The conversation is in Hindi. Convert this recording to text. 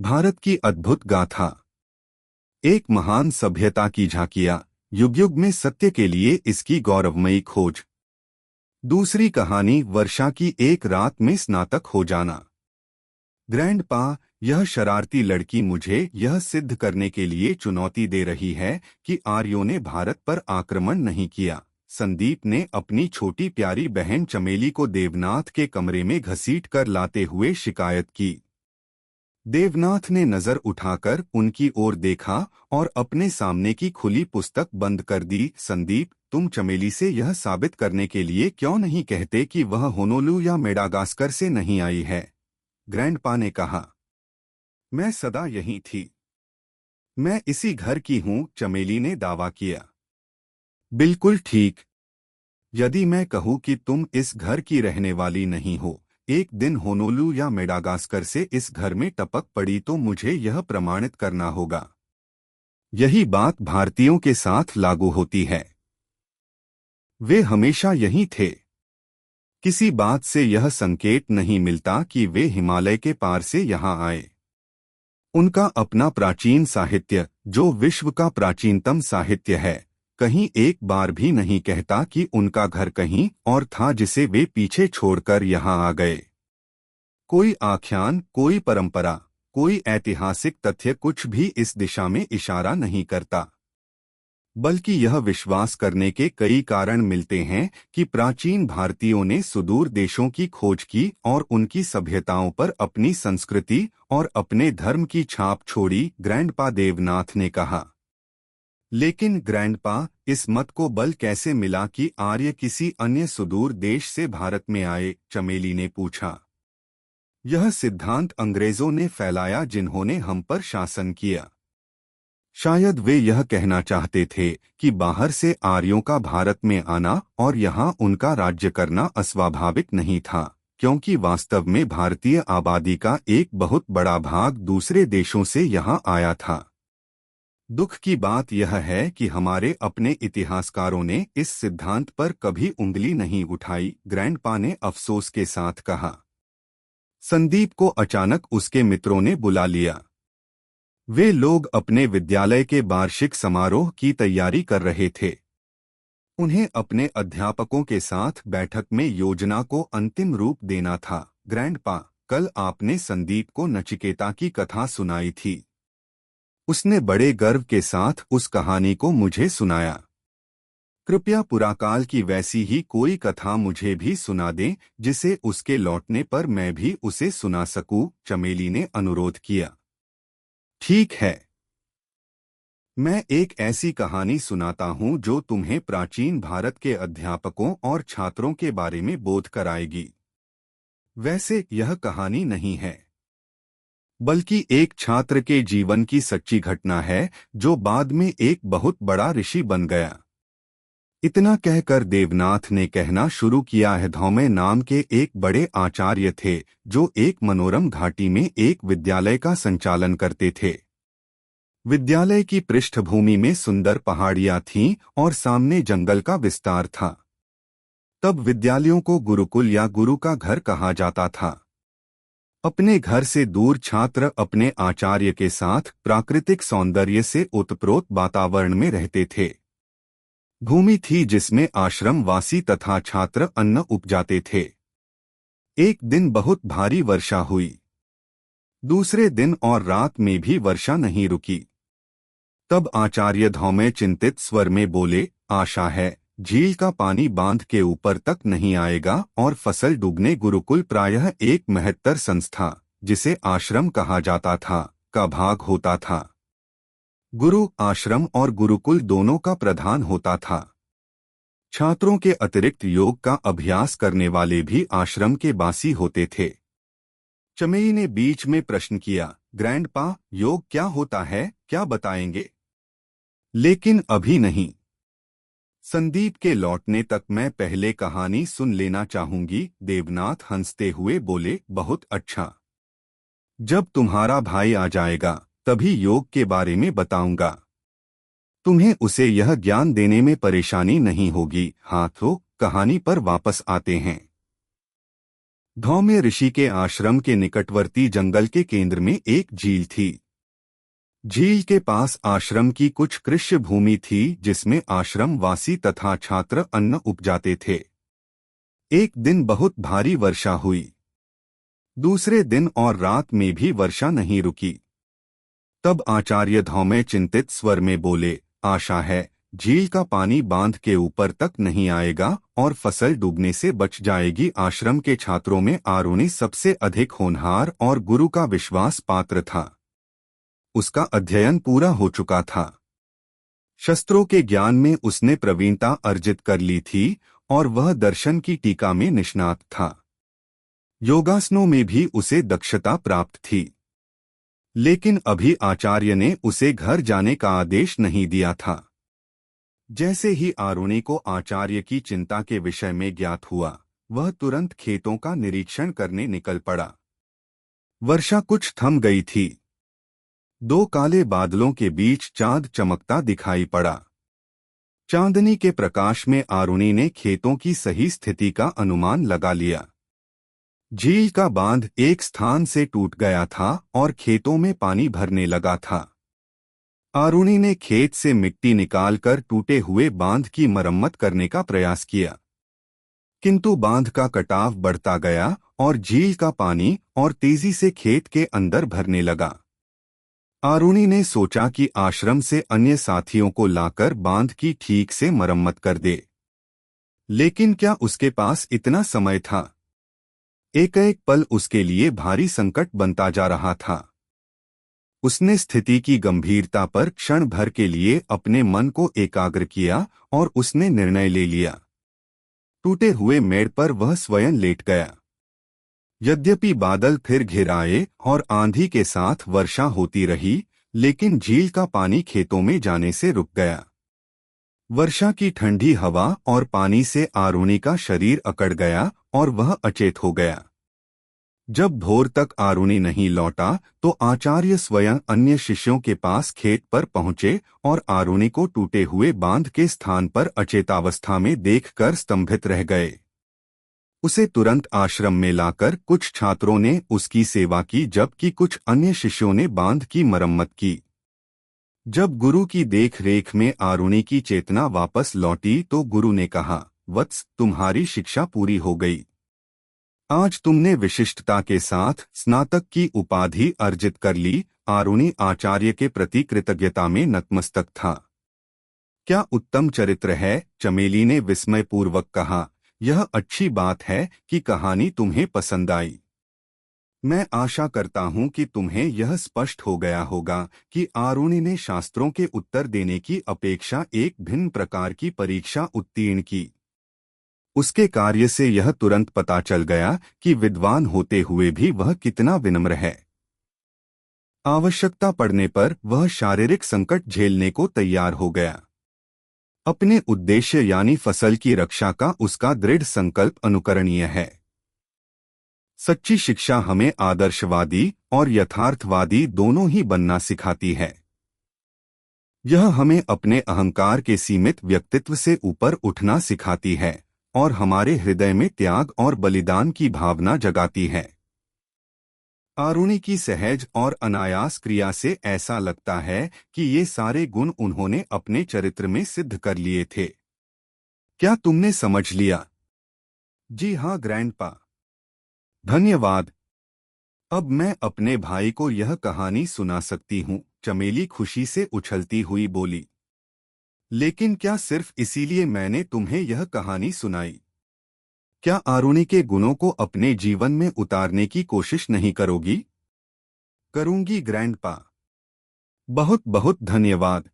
भारत की अद्भुत गाथा। एक महान सभ्यता की झांकियां, युग युग में सत्य के लिए इसकी गौरवमयी खोज। दूसरी कहानी, वर्षा की एक रात में स्नातक हो जाना। ग्रैंड पा, यह शरारती लड़की मुझे यह सिद्ध करने के लिए चुनौती दे रही है कि आर्यों ने भारत पर आक्रमण नहीं किया। संदीप ने अपनी छोटी प्यारी बहन चमेली को देवनाथ के कमरे में घसीट कर लाते हुए शिकायत की। देवनाथ ने नजर उठाकर उनकी ओर देखा और अपने सामने की खुली पुस्तक बंद कर दी। संदीप, तुम चमेली से यह साबित करने के लिए क्यों नहीं कहते कि वह होनोलू या मेडागास्कर से नहीं आई है? ग्रैंडपा ने कहा। मैं सदा यहीं थी। मैं इसी घर की हूं, चमेली ने दावा किया। बिल्कुल ठीक। यदि मैं कहूं कि तुम इस घर की रहने वाली नहीं हो, एक दिन होनोलू या मेडागास्कर से इस घर में टपक पड़ी, तो मुझे यह प्रमाणित करना होगा। यही बात भारतीयों के साथ लागू होती है। वे हमेशा यहीं थे। किसी बात से यह संकेत नहीं मिलता कि वे हिमालय के पार से यहाँ आए। उनका अपना प्राचीन साहित्य, जो विश्व का प्राचीनतम साहित्य है, कहीं एक बार भी नहीं कहता कि उनका घर कहीं और था जिसे वे पीछे छोड़कर यहाँ आ गए। कोई आख्यान, कोई परंपरा, कोई ऐतिहासिक तथ्य कुछ भी इस दिशा में इशारा नहीं करता। बल्कि यह विश्वास करने के कई कारण मिलते हैं कि प्राचीन भारतीयों ने सुदूर देशों की खोज की और उनकी सभ्यताओं पर अपनी संस्कृति और अपने धर्म की छाप छोड़ी, ग्रैंडपा देवनाथ ने कहा। लेकिन ग्रैंडपा, इस मत को बल कैसे मिला कि आर्य किसी अन्य सुदूर देश से भारत में आए? चमेली ने पूछा। यह सिद्धांत अंग्रेजों ने फैलाया जिन्होंने हम पर शासन किया। शायद वे यह कहना चाहते थे कि बाहर से आर्यों का भारत में आना और यहाँ उनका राज्य करना अस्वाभाविक नहीं था, क्योंकि वास्तव में भारतीय आबादी का एक बहुत बड़ा भाग दूसरे देशों से यहाँ आया था। दुख की बात यह है कि हमारे अपने इतिहासकारों ने इस सिद्धांत पर कभी उंगली नहीं उठाई, ग्रैंडपा ने अफसोस के साथ कहा। संदीप को अचानक उसके मित्रों ने बुला लिया। वे लोग अपने विद्यालय के वार्षिक समारोह की तैयारी कर रहे थे। उन्हें अपने अध्यापकों के साथ बैठक में योजना को अंतिम रूप देना था। ग्रैंडपा, कल आपने संदीप को नचिकेता की कथा सुनाई थी। उसने बड़े गर्व के साथ उस कहानी को मुझे सुनाया। कृपया पुराकाल की वैसी ही कोई कथा मुझे भी सुना दें, जिसे उसके लौटने पर मैं भी उसे सुना सकूं, चमेली ने अनुरोध किया। ठीक है। मैं एक ऐसी कहानी सुनाता हूं जो तुम्हें प्राचीन भारत के अध्यापकों और छात्रों के बारे में बोध कराएगी। वैसे यह कहानी नहीं है, बल्कि एक छात्र के जीवन की सच्ची घटना है, जो बाद में एक बहुत बड़ा ऋषि बन गया। इतना कहकर देवनाथ ने कहना शुरू किया। धौमे नाम के एक बड़े आचार्य थे, जो एक मनोरम घाटी में एक विद्यालय का संचालन करते थे। विद्यालय की पृष्ठभूमि में सुंदर पहाड़ियां थीं और सामने जंगल का विस्तार था। तब विद्यालयों को गुरुकुल या गुरु का घर कहा जाता था। अपने घर से दूर छात्र अपने आचार्य के साथ प्राकृतिक सौंदर्य से ओतप्रोत वातावरण में रहते थे। भूमि थी जिसमें आश्रम वासी तथा छात्र अन्न उपजाते थे। एक दिन बहुत भारी वर्षा हुई। दूसरे दिन और रात में भी वर्षा नहीं रुकी। तब आचार्य धौमे चिंतित स्वर में बोले, आशा है झील का पानी बांध के ऊपर तक नहीं आएगा और फसल डूबने। गुरुकुल प्रायः एक महत्तर संस्था, जिसे आश्रम कहा जाता था, का भाग होता था। गुरु आश्रम और गुरुकुल दोनों का प्रधान होता था। छात्रों के अतिरिक्त योग का अभ्यास करने वाले भी आश्रम के बासी होते थे। चमेली ने बीच में प्रश्न किया, ग्रैंडपा, योग क्या होता है, क्या बताएंगे? लेकिन अभी नहीं। संदीप के लौटने तक मैं पहले कहानी सुन लेना चाहूंगी। देवनाथ हंसते हुए बोले, बहुत अच्छा। जब तुम्हारा भाई आ जाएगा तभी योग के बारे में बताऊंगा। तुम्हें उसे यह ज्ञान देने में परेशानी नहीं होगी। हाँ तो कहानी पर वापस आते हैं। धौम्य ऋषि के आश्रम के निकटवर्ती जंगल के केंद्र में एक झील थी। झील के पास आश्रम की कुछ कृषि भूमि थी जिसमें आश्रम वासी तथा छात्र अन्न उपजाते थे। एक दिन बहुत भारी वर्षा हुई। दूसरे दिन और रात में भी वर्षा नहीं रुकी। तब आचार्य धौम्य चिंतित स्वर में बोले, आशा है झील का पानी बांध के ऊपर तक नहीं आएगा और फसल डूबने से बच जाएगी। आश्रम के छात्रों में आरुणि सबसे अधिक होनहार और गुरु का विश्वास पात्र था। उसका अध्ययन पूरा हो चुका था। शस्त्रों के ज्ञान में उसने प्रवीणता अर्जित कर ली थी और वह दर्शन की टीका में निष्णात था। योगासनों में भी उसे दक्षता प्राप्त थी। लेकिन अभी आचार्य ने उसे घर जाने का आदेश नहीं दिया था। जैसे ही आरुणि को आचार्य की चिंता के विषय में ज्ञात हुआ, वह तुरंत खेतों का निरीक्षण करने निकल पड़ा। वर्षा कुछ थम गई थी। दो काले बादलों के बीच चांद चमकता दिखाई पड़ा। चांदनी के प्रकाश में आरुणि ने खेतों की सही स्थिति का अनुमान लगा लिया। झील का बांध एक स्थान से टूट गया था और खेतों में पानी भरने लगा था। आरुणि ने खेत से मिट्टी निकालकर टूटे हुए बांध की मरम्मत करने का प्रयास किया, किंतु बांध का कटाव बढ़ता गया और झील का पानी और तेजी से खेत के अंदर भरने लगा। आरुणि ने सोचा कि आश्रम से अन्य साथियों को लाकर बांध की ठीक से मरम्मत कर दे, लेकिन क्या उसके पास इतना समय था? एक एक पल उसके लिए भारी संकट बनता जा रहा था। उसने स्थिति की गंभीरता पर क्षण भर के लिए अपने मन को एकाग्र किया और उसने निर्णय ले लिया। टूटे हुए मेड़ पर वह स्वयं लेट गया। यद्यपि बादल फिर घिर आए और आंधी के साथ वर्षा होती रही, लेकिन झील का पानी खेतों में जाने से रुक गया। वर्षा की ठंडी हवा और पानी से आरुणि का शरीर अकड़ गया और वह अचेत हो गया। जब भोर तक आरुणि नहीं लौटा तो आचार्य स्वयं अन्य शिष्यों के पास खेत पर पहुंचे और आरुणि को टूटे हुए बांध के स्थान पर अचेतावस्था में देखकर स्तंभित रह गए। उसे तुरंत आश्रम में लाकर कुछ छात्रों ने उसकी सेवा की, जबकि कुछ अन्य शिष्यों ने बांध की मरम्मत की। जब गुरु की देखरेख में आरुणि की चेतना वापस लौटी तो गुरु ने कहा, वत्स, तुम्हारी शिक्षा पूरी हो गई। आज तुमने विशिष्टता के साथ स्नातक की उपाधि अर्जित कर ली। आरुणि आचार्य के प्रति कृतज्ञता में नतमस्तक था। क्या उत्तम चरित्र है, चमेली ने विस्मयपूर्वक कहा। यह अच्छी बात है कि कहानी तुम्हें पसंद आई। मैं आशा करता हूं कि तुम्हें यह स्पष्ट हो गया होगा कि आरुणि ने शास्त्रों के उत्तर देने की अपेक्षा एक भिन्न प्रकार की परीक्षा उत्तीर्ण की। उसके कार्य से यह तुरंत पता चल गया कि विद्वान होते हुए भी वह कितना विनम्र है। आवश्यकता पड़ने पर वह शारीरिक संकट झेलने को तैयार हो गया। अपने उद्देश्य यानी फसल की रक्षा का उसका दृढ़ संकल्प अनुकरणीय है। सच्ची शिक्षा हमें आदर्शवादी और यथार्थवादी दोनों ही बनना सिखाती है। यह हमें अपने अहंकार के सीमित व्यक्तित्व से ऊपर उठना सिखाती है और हमारे हृदय में त्याग और बलिदान की भावना जगाती है। आरुणि की सहज और अनायास क्रिया से ऐसा लगता है कि ये सारे गुण उन्होंने अपने चरित्र में सिद्ध कर लिए थे। क्या तुमने समझ लिया? जी हाँ ग्रैंडपा। धन्यवाद। अब मैं अपने भाई को यह कहानी सुना सकती हूँ, चमेली खुशी से उछलती हुई बोली। लेकिन क्या सिर्फ इसीलिए मैंने तुम्हें यह कहानी सुनाई? क्या आरुणि के गुणों को अपने जीवन में उतारने की कोशिश नहीं करोगी? करूंगी ग्रैंडपा। बहुत बहुत धन्यवाद।